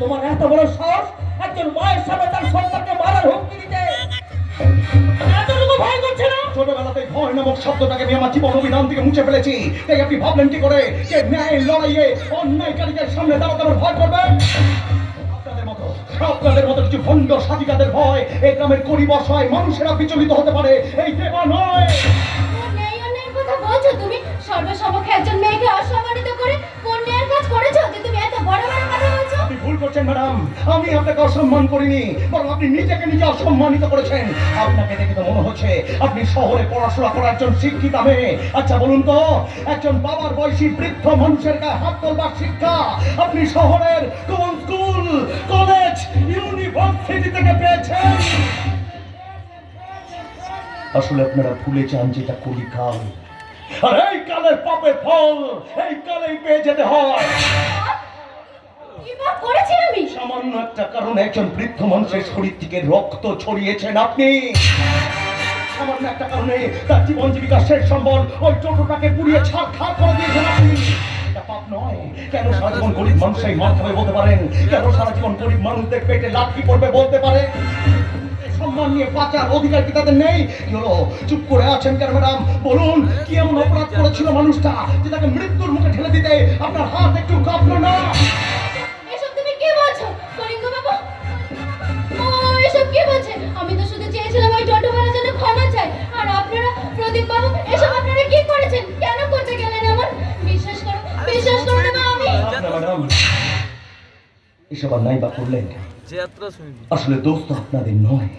তোমার এত বড় সাহস একজন মায়ের সামনে তার সন্তানকে মারার হুমকি দিতে! এতটুকু ভয় করছে না? ছোটবেলাতে ভয় নামক শব্দটাকে আমি আমার জীবন অভিধান থেকে মুছে ফেলেছি। তাই আপনি ভাবলেন কি করে যে ন্যায়ের লড়াইয়ে অন্যায়কারীদের সামনে দাঁড়াতে আমার ভয় করবেন? আপনাদের মতো কিছু ভণ্ড সাধিকাদের ভয় এই গ্রামের গরিব অসহায় মানুষেরা বিচলিত হতে পারে, এই দেবা নয়। অন্যায়ের কথা বলছো তুমি? সর্বসমক্ষে একজন মেয়েকে অসম্মানিত করে কোন ন্যায়ের কাজ করেছো যে তুমি এত বড় বড় কথা বলছো? আপনি ভুল করছেন ম্যাডাম, আমি আপনাকে অসম্মান করিনি, বরং আপনি নিজেকে নিজে অসম্মানিত করেছেন। আপনাকে দেখে তো মনে হচ্ছে আপনি শহরে পড়াশোনা করার একজন শিক্ষিত মেয়ে। আচ্ছা বলুন তো, একজন বাবার বয়সী বৃদ্ধ মানুষের গায়ে হাত তোলবার শিক্ষা আপনি শহরের কোন স্কুল, কলেজ, ইউনিভার্সিটি থেকে পেয়েছেন? আসলে আপনারা ভুলে যান যেটা কলিকাল, আর এই কালের পাপের ফল এই কালেই পেয়ে যেতে হয়। কি পাপ করেছি আমি? সামান্য একটা কারণে একজন বৃদ্ধ মানুষের শরীর থেকে রক্ত ছড়িয়েছেন আপনি। সামান্য একটা কারণে তার জীবন জীবিকার শেষ সম্বল ওই টোটোটাকে পুড়িয়ে ছাড়খাড় করে দিয়েছেন আপনি। এটা পাপ নয়? কেন সারা জীবন গরিব মানুষই মার খাবে বলতে পারেন? কেন সারা জীবন গরিব মানুষদের পেটে লাথি পড়বে বলতে পারে? সম্মান নিয়ে বাঁচার অধিকার কি তাদের নেই? কি হলো, চুপ করে আছেন কেন ম্যাডাম? বলুন, কি এমন অপরাধ করেছিল মানুষটা যে তাকে মৃত্যুর মুখে ঠেলে দিতে আপনার হাত একটু কাঁপলো না? এসব তুমি কি বলছো কলিঙ্গ বাবু? ও এসব কি বলছে? আমি তো শুধু চেয়েছিলাম ওই টোটোওয়ালার জন্য ক্ষমা চাই। আর আপনারা, প্রদীপ বাবু, এসব আপনারা কি করেছেন? কেন করতে গেলেন এমন? বিশ্বাস করো না আমি। ম্যাডাম, এসব আর নাই বা করলেন কেন? আসলে দোষ তো আপনাদের নয়,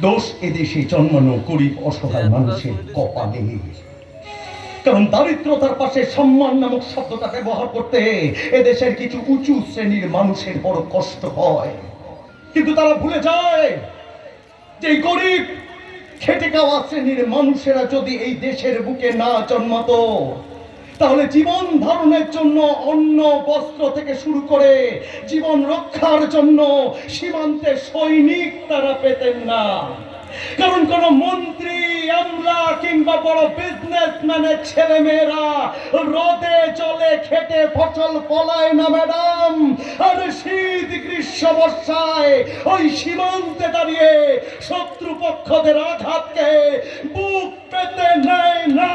দোষ এদেশে জন্মানো গরিব অসহায় মানুষের কপালে। কারণ দারিদ্রতার পাশে সম্মান নামক শব্দটা ব্যবহার করতে এদেশের কিছু উঁচু শ্রেণীর মানুষের বড় কষ্ট হয়, কিন্তু তারা ভুলে যায় যে গরিব খেটে খাওয়া শ্রেণীর মানুষেরা যদি এই দেশের বুকে না জন্মাতো তাহলে জীবন ধারণের জন্য অন্ন বস্ত্র থেকে শুরু করে জীবন রক্ষার জন্য সীমান্তে সৈনিক তারা পেতেন না। কারণ কোন মন্ত্রী, আমলা কিংবা বড় বিজনেসম্যানের ছেলে মেয়েরা রোদে জলে খেটে ফসল ফলায় না ম্যাডাম, আর শীত গ্রীষ্ম বর্ষায় ওই সীমান্তে দাঁড়িয়ে শত্রুপক্ষদের আঘাতকে বুক পেতে নেয় না।